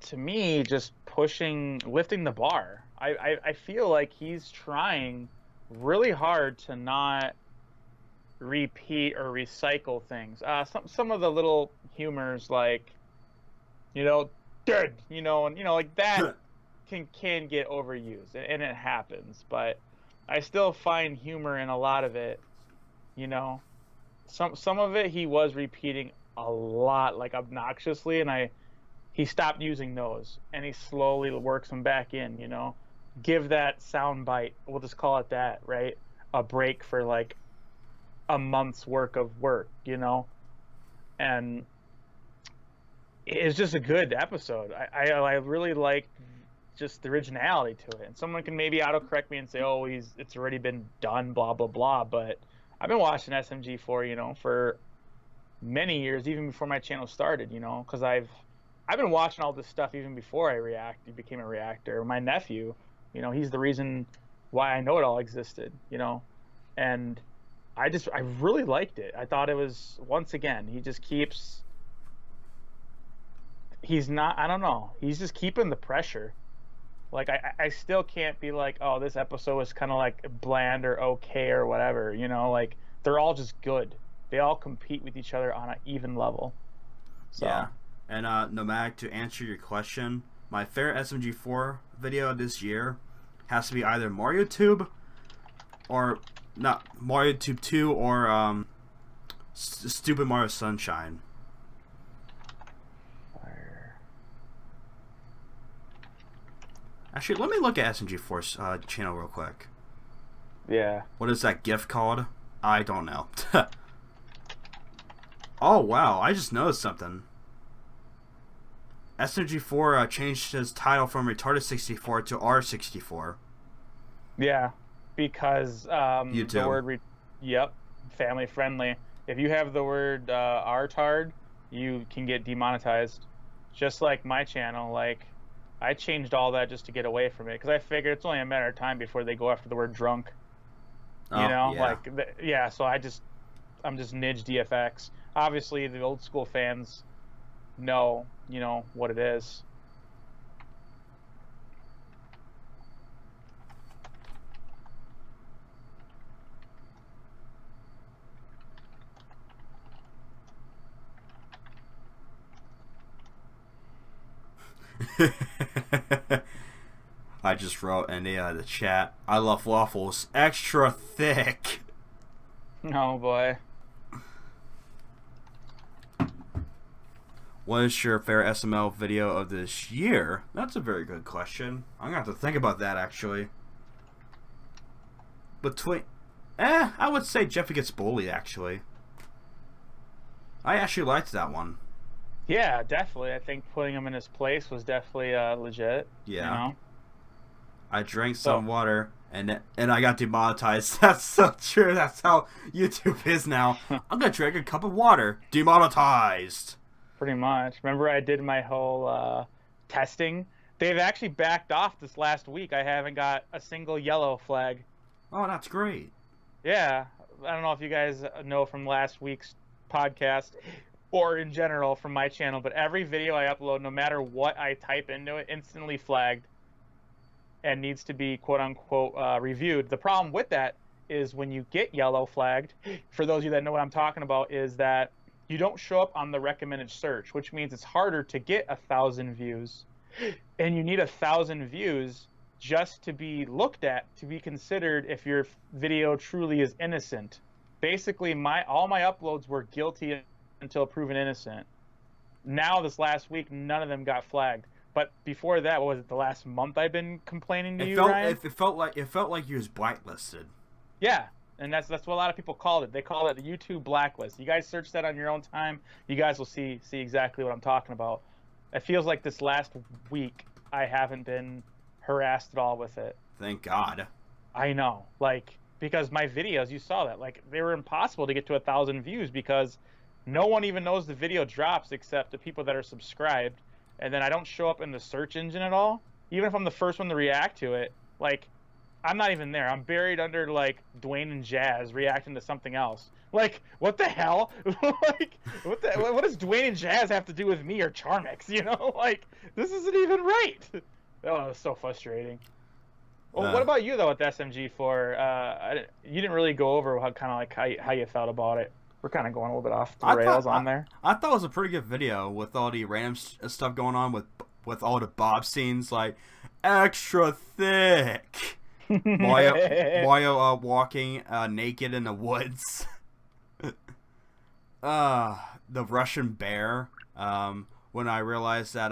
to me, just lifting the bar. I feel like he's trying really hard to not repeat or recycle things. Some of the little humors, like, dead, and like that can get overused, and it happens. But I still find humor in a lot of it. Some of it he was repeating a lot, like obnoxiously, and he stopped using those, and he slowly works them back in. Give that sound bite. We'll just call it that, right? A break for like a month's work of work, and it's just a good episode. I really like just the originality to it. And someone can maybe autocorrect me and say, oh, it's already been done, blah blah blah. But I've been watching SMG4, for many years, even before my channel started, because I've been watching all this stuff even before I became a reactor. My nephew, he's the reason why I know it all existed, and I really liked it. I thought it was, once again, he's not, I don't know, he's just keeping the pressure. Like I still can't be like, oh, this episode was kind of like bland or okay or whatever. You know, like they're all just good. They all compete with each other on an even level. Yeah. So And Nomadic, to answer your question, my favorite SMG4 video this year has to be either Mario Tube or not Mario Tube 2 or Stupid Mario Sunshine. Actually, let me look at SMG4's channel real quick. yeah. What is that GIF called? I don't know. Oh wow, I just noticed something. SMG4 changed his title from Retarded 64 to R64. Yeah, because YouTube. the word yep, family friendly. If you have the word "artard," you can get demonetized. Just like my channel, like I changed all that just to get away from it because I figured it's only a matter of time before they go after the word drunk. You know, yeah. like yeah. So I'm just Nidge DFX. Obviously, the old school fans know, you know, what it is. I just wrote in the chat, I love waffles extra thick. Oh boy. What is your favorite SML video of this year? That's a very good question. I'm gonna have to think about that actually. I would say Jeffy Gets Bullied actually. I actually liked that one. Yeah, definitely. I think putting him in his place was definitely legit. Yeah. You know? I drank some water and I got demonetized. That's so true. That's how YouTube is now. I'm gonna drink a cup of water. Demonetized. Pretty much. Remember I did my whole testing? They've actually backed off this last week. I haven't got a single yellow flag. Oh, that's great. Yeah. I don't know if you guys know from last week's podcast or in general from my channel, but every video I upload, no matter what I type into it, instantly flagged and needs to be quote-unquote reviewed. The problem with that is when you get yellow flagged, for those of you that know what I'm talking about, is that you don't show up on the recommended search, which means it's harder to get 1,000 views. And you need 1,000 views just to be looked at, to be considered if your video truly is innocent. Basically, all my uploads were guilty until proven innocent. Now, this last week, none of them got flagged. But before that, what was it, the last month I've been complaining to you, Ryan? It felt like you was blacklisted. Yeah. And that's what a lot of people called it. They call it the YouTube blacklist. You guys search that on your own time. You guys will see exactly what I'm talking about. It feels like this last week I haven't been harassed at all with it. Thank God. I know. Like, because my videos, you saw that. Like, they were impossible to get to 1,000 views because no one even knows the video drops except the people that are subscribed. And then I don't show up in the search engine at all. Even if I'm the first one to react to it, like, I'm not even there. I'm buried under, like, Dwayne and Jazz reacting to something else. Like, what the hell? Like, what does Dwayne and Jazz have to do with me or Charmix, you know? Like, this isn't even right. Oh, it was so frustrating. Well, what about you, though, with SMG4? You didn't really go over how you felt about it. We're kind of going a little bit off the rails on there. I thought it was a pretty good video with all the random stuff going on with all the Bob scenes, like, extra thick. Mario walking naked in the woods. The Russian bear. When I realized that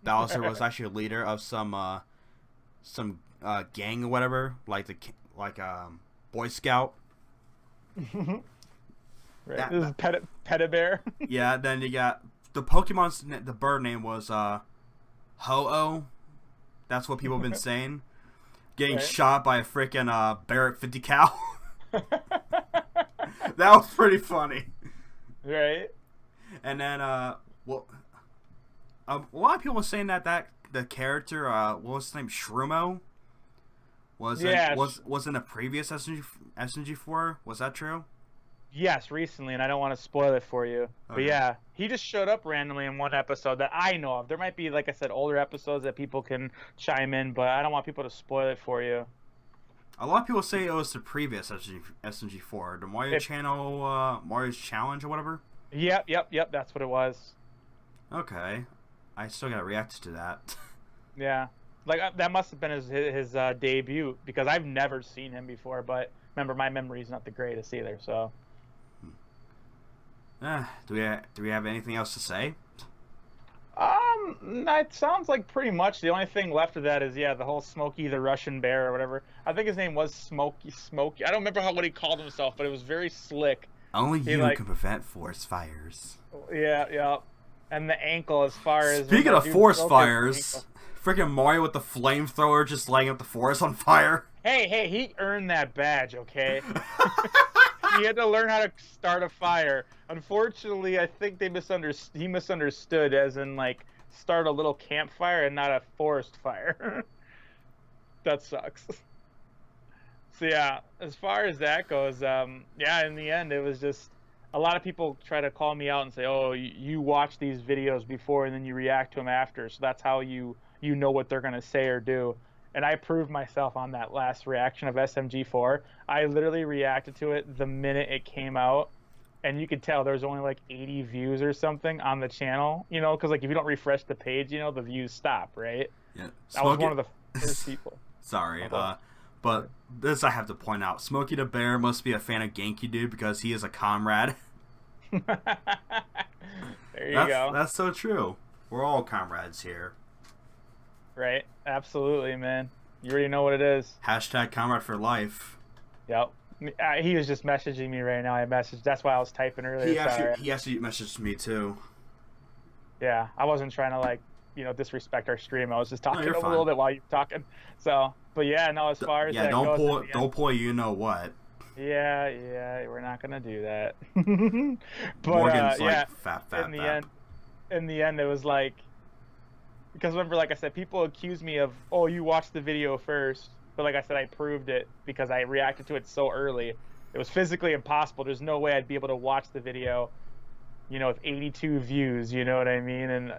Bowser was actually a leader of some gang or whatever, like Boy Scout. Right. This is Pet-a-Bear. Yeah. Then you got the Pokemon's the bird name was Ho-Oh. That's what people have been saying. Getting shot by a freaking Barrett 50 cal. That was pretty funny. Right. And then a lot of people were saying that the character what was his name, Shrumo, was in a previous SMG4. Was that true? Yes, recently, and I don't want to spoil it for you. But Okay. yeah, he just showed up randomly in one episode that I know of. There might be, like I said, older episodes that people can chime in, but I don't want people to spoil it for you. A lot of people say it was the previous SMG4, the Mario channel, Mario's Challenge or whatever. Yep. That's what it was. Okay, I still gotta react to that. Yeah, like that must have been his debut because I've never seen him before. But remember, my memory's not the greatest either. So. Do we have anything else to say? It sounds like pretty much the only thing left of that is the whole Smokey the Russian Bear or whatever. I think his name was Smokey. I don't remember what he called himself, but it was very slick. Only you can prevent forest fires. Yeah. And the ankle, as far as speaking of forest fires, freaking Mario with the flamethrower just lighting up the forest on fire. Hey, he earned that badge, okay? He had to learn how to start a fire. Unfortunately, I think he misunderstood, as in like start a little campfire and not a forest fire. That sucks. So yeah, as far as that goes, in the end, it was just a lot of people try to call me out and say, "Oh, you watch these videos before and then you react to them after, so that's how you know what they're gonna say or do." And I proved myself on that last reaction of SMG4. I literally reacted to it the minute it came out, and you could tell there was only like 80 views or something on the channel, because like if you don't refresh the page, the views stop, right? Yeah. I was one of the first people. Sorry, but this I have to point out. Smokey the Bear must be a fan of Genki Dude because he is a comrade. There you go. That's so true. We're all comrades here. Right, absolutely, man. You already know what it is. Hashtag comrade for life. Yep. He was just messaging me right now. I messaged. That's why I was typing earlier. He actually messaged me too. Yeah, I wasn't trying to disrespect our stream. I was just talking a fine. little bit while you were talking. So, but yeah, no. As far as that goes, don't pull. You know what? Yeah, we're not gonna do that. But Morgan's fat. In the end, it was like. Because remember, like I said, people accuse me of, "Oh, you watched the video first." But like I said, I proved it because I reacted to it so early. It was physically impossible. There's no way I'd be able to watch the video, with 82 views. You know what I mean? And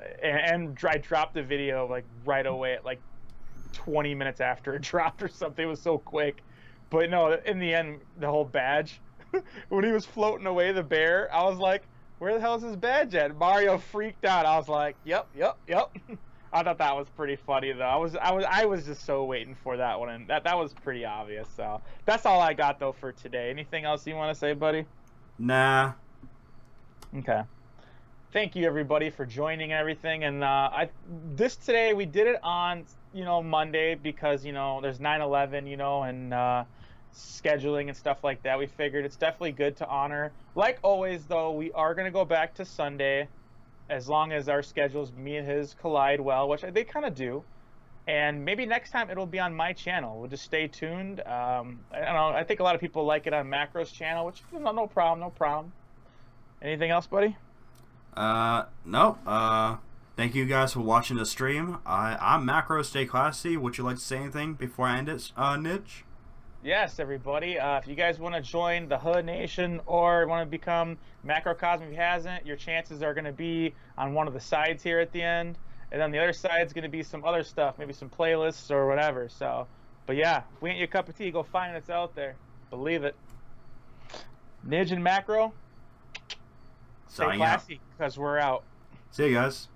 I dropped the video like right away at like 20 minutes after it dropped or something. It was so quick. But no, in the end, the whole badge, when he was floating away, the bear, I was like, "Where the hell is his badge at?" Mario freaked out. I was like, "Yep." I thought that was pretty funny though. I was just so waiting for that one, and that was pretty obvious. So that's all I got though for today. Anything else you want to say, buddy? Nah. Okay. Thank you everybody for joining and everything. And today we did it on Monday because there's 9/11 and scheduling and stuff like that. We figured it's definitely good to honor. Like always though, we are gonna go back to Sunday. As long as our schedules, me and his, collide well, which they kind of do. And maybe next time it'll be on my channel. We'll just stay tuned. I don't know. I think a lot of people like it on Macro's channel, which no problem. Anything else, buddy? No. Thank you guys for watching the stream. I'm Macro. Stay classy. Would you like to say anything before I end it, Nitch? Yes, everybody. If you guys want to join the Hood Nation or want to become Macrocosm if you hasn't, your chances are going to be on one of the sides here at the end. And then the other side is going to be some other stuff, maybe some playlists or whatever. So, but yeah, if we ain't your cup of tea, go find it. It's out there. Believe it. Nidge and Macro, stay classy because we're out. See you guys.